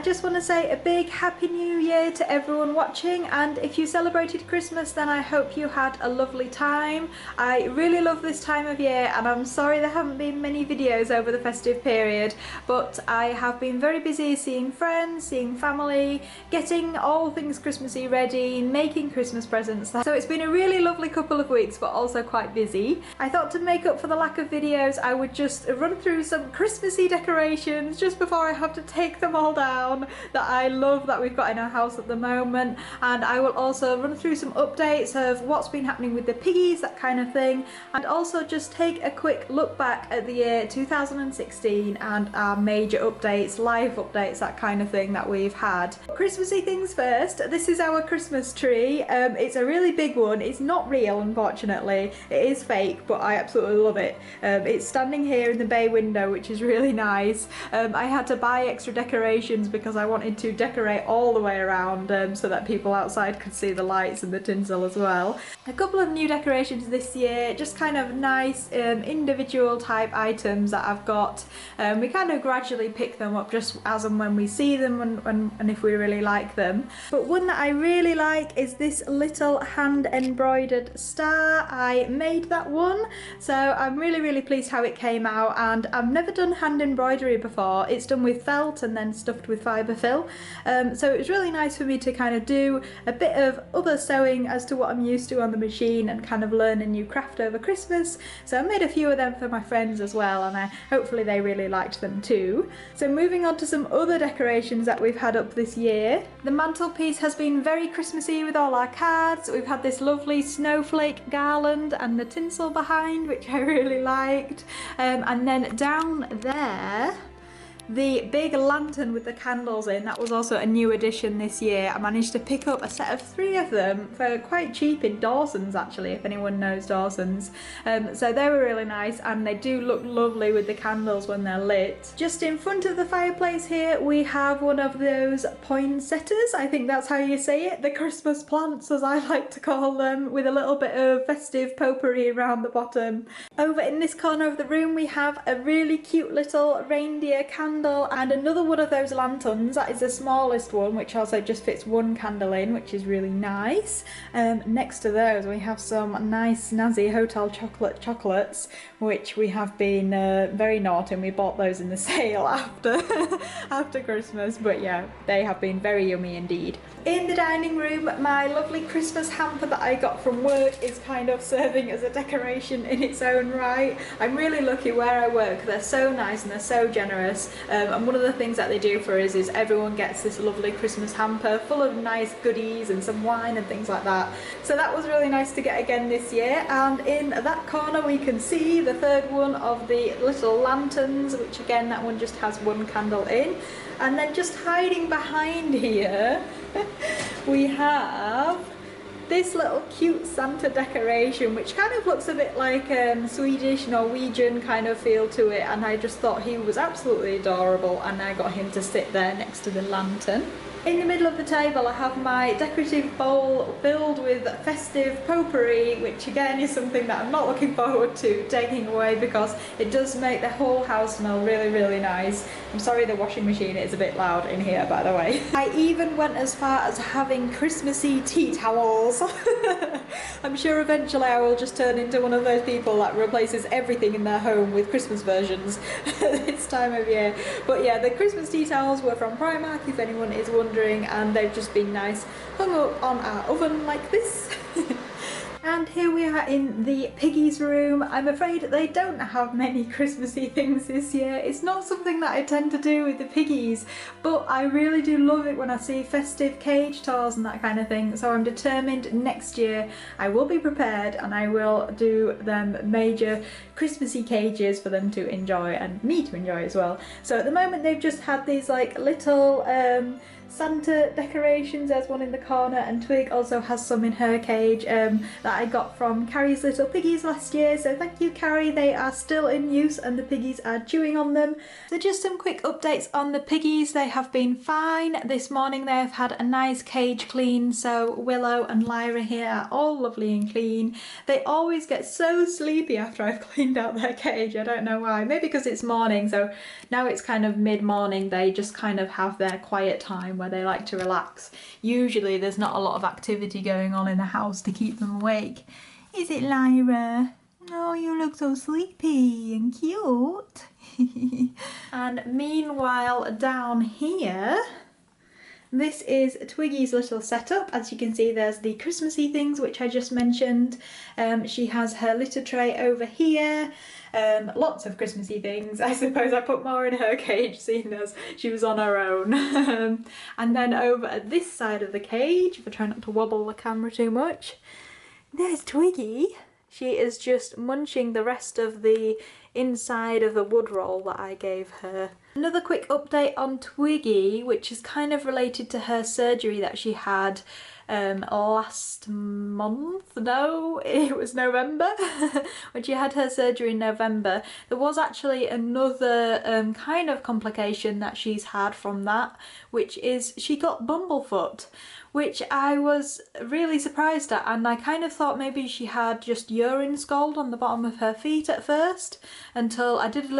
just want to say a big Happy New Year to everyone watching, and if you celebrated Christmas then I hope you had a lovely time. I really love this time of year and I'm sorry there haven't been many videos over the festive period, but I have been very busy seeing friends, seeing family, getting all things Christmassy ready, making Christmas presents. So it's been a really lovely couple of weeks but also quite busy. I thought to make up for the lack of videos I would just run through some Christmassy decorations just before I have to take them all down that I love that we've got in our house at the moment, and I will also run through some updates of what's been happening with the piggies, that kind of thing, and also just take a quick look back at the year 2016 and our major updates, live updates, that kind of thing that we've had. Christmassy things first, this is our Christmas tree. It's a really big one. It's not real, unfortunately. It is fake, but I absolutely love it. It's standing here in the bay window, which is really nice. I had to buy extra decorations because I wanted to decorate all the way around so that people outside could see the lights and the tinsel as well. A couple of new decorations this year, just kind of nice individual type items that I've got. We kind of gradually pick them up just as and when we see them and if we really like them. But one that I really like is this little hand embroidered star. I made that one, so I'm really pleased how it came out, and I've never done hand embroidery before. It's done with felt and then stuffed with fibre fill, so it was really nice for me to kind of do a bit of other sewing as to what I'm used to on the machine and kind of learn a new craft over Christmas. So I made a few of them for my friends as well, and hopefully they really liked them too. So moving on to some other decorations that we've had up this year. The mantelpiece has been very Christmassy with all our cards. We've had this lovely snowflake garland and the tinsel behind, which I really liked, and then down there the big lantern with the candles in, that was also a new addition this year. I managed to pick up a set of 3 of them for quite cheap in Dawson's, actually, if anyone knows Dawson's. So they were really nice and they do look lovely with the candles when they're lit. Just in front of the fireplace here we have one of those poinsettias, I think that's how you say it, the Christmas plants as I like to call them, with a little bit of festive potpourri around the bottom. Over in this corner of the room we have a really cute little reindeer candle and another one of those lanterns. That is the smallest one, which also just fits one candle in, which is really nice. Next to those we have some nice snazzy hotel chocolates, which we have been very naughty, and we bought those in the sale after Christmas, but yeah, they have been very yummy indeed. In the dining room, my lovely Christmas hamper that I got from work is kind of serving as a decoration in its own right. I'm really lucky where I work. They're so nice and they're so generous, and one of the things that they do for us is everyone gets this lovely Christmas hamper full of nice goodies and some wine and things like that. So that was really nice to get again this year, and in that corner we can see the third one of the little lanterns, which again, that one just has one candle in. And then just hiding behind here we have this little cute Santa decoration, which kind of looks a bit like Swedish, Norwegian kind of feel to it, and I just thought he was absolutely adorable, and I got him to sit there next to the lantern. In the middle of the table I have my decorative bowl filled with festive potpourri, which again is something that I'm not looking forward to taking away because it does make the whole house smell really nice. I'm sorry the washing machine is a bit loud in here, by the way. I even went as far as having Christmassy tea towels. I'm sure eventually I will just turn into one of those people that replaces everything in their home with Christmas versions this time of year. But yeah, the Christmas tea towels were from Primark, if anyone is wondering, and they've just been nice hung up on our oven like this. And here we are in the piggies room. I'm afraid they don't have many Christmassy things this year. It's not something that I tend to do with the piggies, but I really do love it when I see festive cage tours and that kind of thing. So I'm determined next year I will be prepared and I will do them major Christmassy cages for them to enjoy and me to enjoy as well. So at the moment they've just had these like little Santa decorations. There's one in the corner, and Twig also has some in her cage that I got from Carrie's little piggies last year. So thank you, Carrie. They are still in use and the piggies are chewing on them. So just some quick updates on the piggies. They have been fine. This morning they have had a nice cage clean, so Willow and Lyra here are all lovely and clean. They always get so sleepy after I've cleaned out their cage. I don't know why. Maybe because it's morning, so now it's kind of mid-morning. They just kind of have their quiet time where they like to relax. Usually there's not a lot of activity going on in the house to keep them awake. Is it, Lyra? Oh, you look so sleepy and cute. And meanwhile down here, this is Twiggy's little setup. As you can see, there's the Christmassy things which I just mentioned. She has her litter tray over here. Lots of Christmassy things. I suppose I put more in her cage seeing as she was on her own. And then over at this side of the cage, if I try not to wobble the camera too much, there's Twiggy. She is just munching the rest of the inside of the wood roll that I gave her. Another quick update on Twiggy, which is kind of related to her surgery that she had last month. No, it was November. When she had her surgery in November, there was actually another kind of complication that she's had from that, which is she got bumblefoot, which I was really surprised at, and I kind of thought maybe she had just urine scald on the bottom of her feet at first, until I did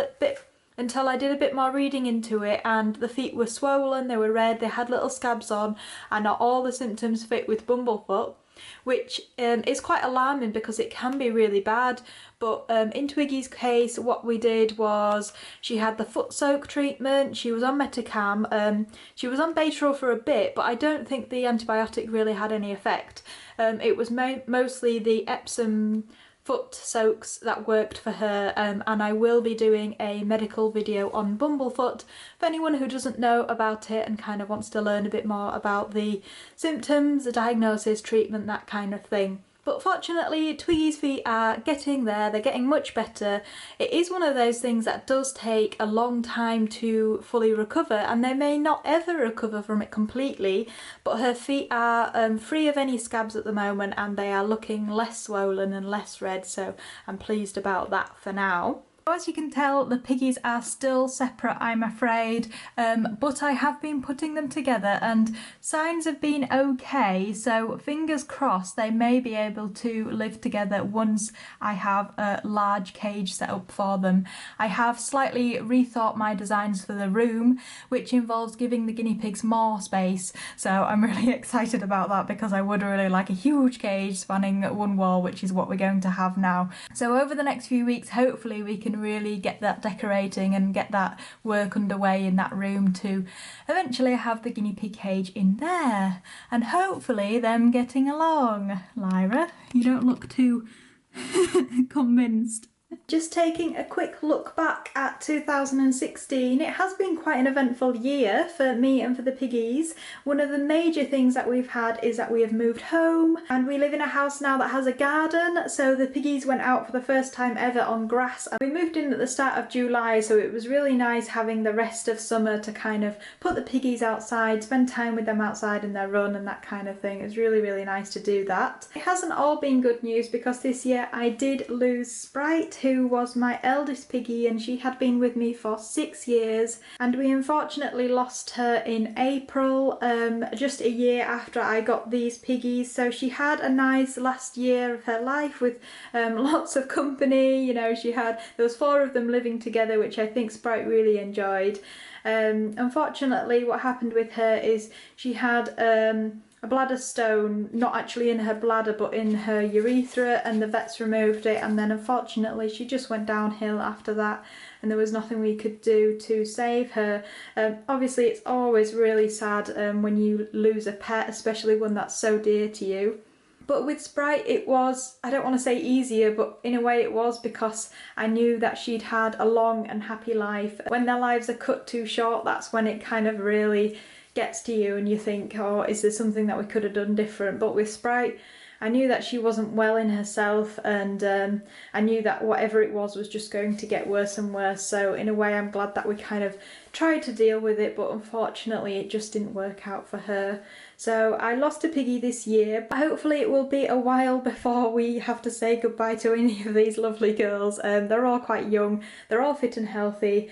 a bit more reading into it, and the feet were swollen, they were red, they had little scabs on, and not all the symptoms fit with bumblefoot, which is quite alarming because it can be really bad. But in Twiggy's case, what we did was she had the foot soak treatment, she was on Metacam, she was on Baytril for a bit, but I don't think the antibiotic really had any effect. It was mostly the Epsom foot soaks that worked for her, and I will be doing a medical video on bumblefoot for anyone who doesn't know about it and kind of wants to learn a bit more about the symptoms, the diagnosis, treatment, that kind of thing. But fortunately, Twiggy's feet are getting there, they're getting much better. It is one of those things that does take a long time to fully recover, and they may not ever recover from it completely, but her feet are free of any scabs at the moment, and they are looking less swollen and less red, so I'm pleased about that for now. As you can tell, the piggies are still separate, I'm afraid, but I have been putting them together and signs have been okay, so fingers crossed they may be able to live together once I have a large cage set up for them. I have slightly rethought my designs for the room, which involves giving the guinea pigs more space, so I'm really excited about that because I would really like a huge cage spanning one wall, which is what we're going to have now. So over the next few weeks, hopefully we can really get that decorating and get that work underway in that room to eventually have the guinea pig cage in there, and hopefully them getting along. Lyra, you don't look too convinced. Just taking a quick look back at 2016, it has been quite an eventful year for me and for the piggies. One of the major things that we've had is that we have moved home and we live in a house now that has a garden, so the piggies went out for the first time ever on grass. We moved in at the start of July, so it was really nice having the rest of summer to kind of put the piggies outside, spend time with them outside in their run and that kind of thing. It was really, really nice to do that. It hasn't all been good news because this year I did lose Sprite, who was my eldest piggy, and she had been with me for 6 years, and we unfortunately lost her in April, just a year after I got these piggies. So she had a nice last year of her life with lots of company. You know, there was 4 of them living together, which I think Sprite really enjoyed. Unfortunately, what happened with her is she had a bladder stone, not actually in her bladder but in her urethra, and the vets removed it, and then unfortunately she just went downhill after that and there was nothing we could do to save her. Obviously it's always really sad when you lose a pet, especially one that's so dear to you. But with Sprite it was, I don't want to say easier, but in a way it was, because I knew that she'd had a long and happy life. When their lives are cut too short, that's when it kind of really gets to you and you think, oh, is there something that we could have done different? But with Sprite, I knew that she wasn't well in herself, and I knew that whatever it was just going to get worse and worse. So in a way I'm glad that we kind of tried to deal with it, but unfortunately it just didn't work out for her. So I lost a piggy this year, but hopefully it will be a while before we have to say goodbye to any of these lovely girls. They're all quite young, they're all fit and healthy.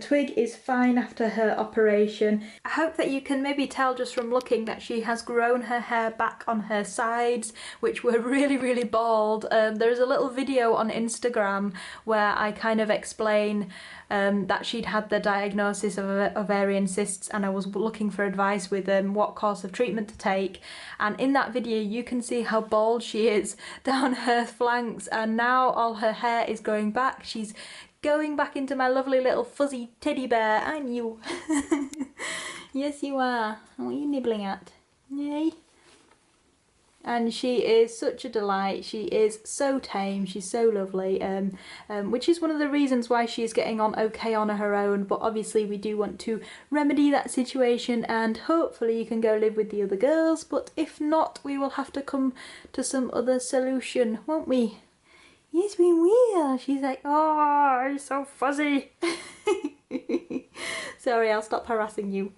Twig is fine after her operation. I hope that you can maybe tell just from looking that she has grown her hair back on her sides, which were really bald. There's a little video on Instagram where I kind of explain that she'd had the diagnosis of ovarian cysts, and I was looking for advice with what course of treatment to take, and in that video you can see how bald she is down her flanks, and now all her hair is growing back. She's going back into my lovely little fuzzy teddy bear, aren't you? Yes you are. What are you nibbling at? Yay. And she is such a delight. She is so tame, she's so lovely, which is one of the reasons why she's getting on okay on her own, but obviously we do want to remedy that situation, and hopefully you can go live with the other girls, but if not, we will have to come to some other solution, won't we? Yes we will. She's like, oh, I'm so fuzzy. Sorry, I'll stop harassing you.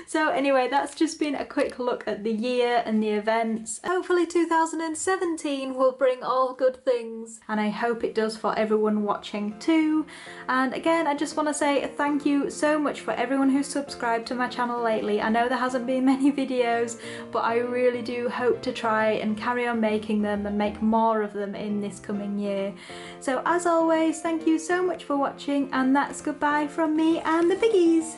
So anyway, that's just been a quick look at the year and the events. Hopefully 2017 will bring all good things, and I hope it does for everyone watching too. And again, I just want to say thank you so much for everyone who's subscribed to my channel lately. I know there hasn't been many videos, but I really do hope to try and carry on making them and make more of them in this coming year. So as always, thank you so much for watching, and that's goodbye from me and the piggies.